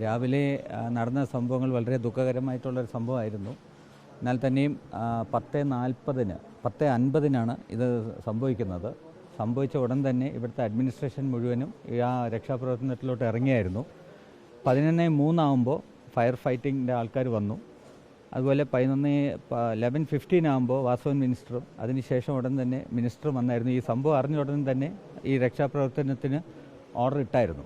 രാവിലെ നടന്ന സംഭവങ്ങൾ വളരെ ദുഃഖകരമായിട്ടുള്ളൊരു സംഭവമായിരുന്നു. എന്നാൽ തന്നെയും 10:50-10:50 ഇത് സംഭവിക്കുന്നത്. സംഭവിച്ച ഉടൻ തന്നെ ഇവിടുത്തെ അഡ്മിനിസ്ട്രേഷൻ മുഴുവനും ആ രക്ഷാപ്രവർത്തനത്തിലോട്ട് ഇറങ്ങിയായിരുന്നു. 11:03 ആകുമ്പോൾ ഫയർ ഫൈറ്റിങ്ങിൻ്റെ ആൾക്കാർ വന്നു. അതുപോലെ 11:15 ആകുമ്പോൾ വാസവൻ മിനിസ്റ്ററും അതിനുശേഷം ഉടൻ തന്നെ മിനിസ്റ്ററും വന്നായിരുന്നു. ഈ സംഭവം അറിഞ്ഞ ഉടൻ തന്നെ ഈ രക്ഷാപ്രവർത്തനത്തിന് ഓർഡർ ഇട്ടായിരുന്നു.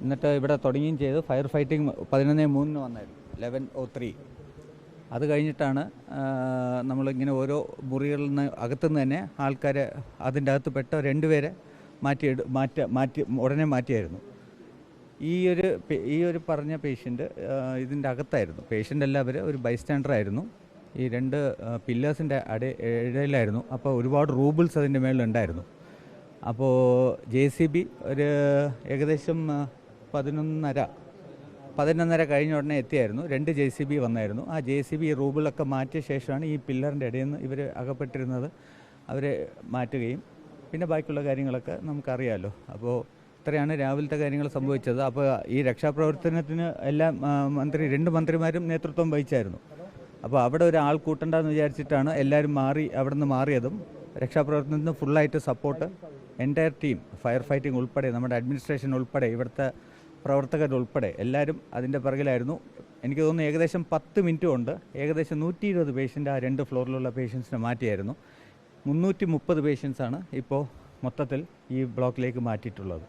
എന്നിട്ട് ഇവിടെ തുടങ്ങുകയും ചെയ്ത് ഫയർ ഫൈറ്റിംഗ് 11:03 വന്നായിരുന്നു, 11:03. അത് കഴിഞ്ഞിട്ടാണ് നമ്മളിങ്ങനെ ഓരോ മുറികളിൽ നിന്ന് അകത്തുനിന്ന് തന്നെ ആൾക്കാരെ അതിൻ്റെ അകത്ത് പെട്ട 2 പേരെ ഉടനെ മാറ്റിയായിരുന്നു. ഈ ഒരു പറഞ്ഞ പേഷ്യൻ്റ് ഇതിൻ്റെ അകത്തായിരുന്നു. പേഷ്യൻ്റ് എല്ലാവരും ഒരു ബൈസ്റ്റാൻഡറായിരുന്നു. ഈ 2 പില്ലേഴ്സിൻ്റെ ഇടയിലായിരുന്നു. അപ്പോൾ ഒരുപാട് റൂബിൾസ് അതിൻ്റെ മേളിലുണ്ടായിരുന്നു. അപ്പോൾ JCB ഒരു ഏകദേശം 11:30 കഴിഞ്ഞ ഉടനെ എത്തിയായിരുന്നു. 2 JCB വന്നായിരുന്നു. ആ JCB റൂബിളൊക്കെ മാറ്റിയ ശേഷമാണ് ഈ പില്ലറിൻ്റെ ഇടയിൽ നിന്ന് ഇവർ അകപ്പെട്ടിരുന്നത് അവരെ മാറ്റുകയും പിന്നെ ബാക്കിയുള്ള കാര്യങ്ങളൊക്കെ നമുക്കറിയാമല്ലോ. അപ്പോൾ ഇത്രയാണ് രാവിലത്തെ കാര്യങ്ങൾ സംഭവിച്ചത്. അപ്പോൾ ഈ രക്ഷാപ്രവർത്തനത്തിന് എല്ലാം 2 മന്ത്രിമാരും നേതൃത്വം വഹിച്ചായിരുന്നു. അപ്പോൾ അവിടെ ഒരു ആൾ കൂട്ടണ്ടെന്ന് വിചാരിച്ചിട്ടാണ് എല്ലാവരും അവിടെ നിന്ന് മാറിയതും. രക്ഷാപ്രവർത്തനത്തിന് ഫുള്ളായിട്ട് support entire team, fire fighting ഉൾപ്പെടെ, നമ്മുടെ അഡ്മിനിസ്ട്രേഷൻ ഉൾപ്പെടെ, ഇവിടുത്തെ പ്രവർത്തകരുൾപ്പെടെ എല്ലാവരും അതിൻ്റെ പിറകിലായിരുന്നു. എനിക്ക് തോന്നുന്നു ഏകദേശം 10 മിനിറ്റ് കൊണ്ട് ഏകദേശം 120 പേഷ്യൻ്റ് ആ 2 ഫ്ലോറിലുള്ള പേഷ്യൻസിനെ മാറ്റിയായിരുന്നു. 330 പേഷ്യൻസാണ് ഇപ്പോൾ മൊത്തത്തിൽ ഈ ബ്ലോക്കിലേക്ക് മാറ്റിയിട്ടുള്ളത്.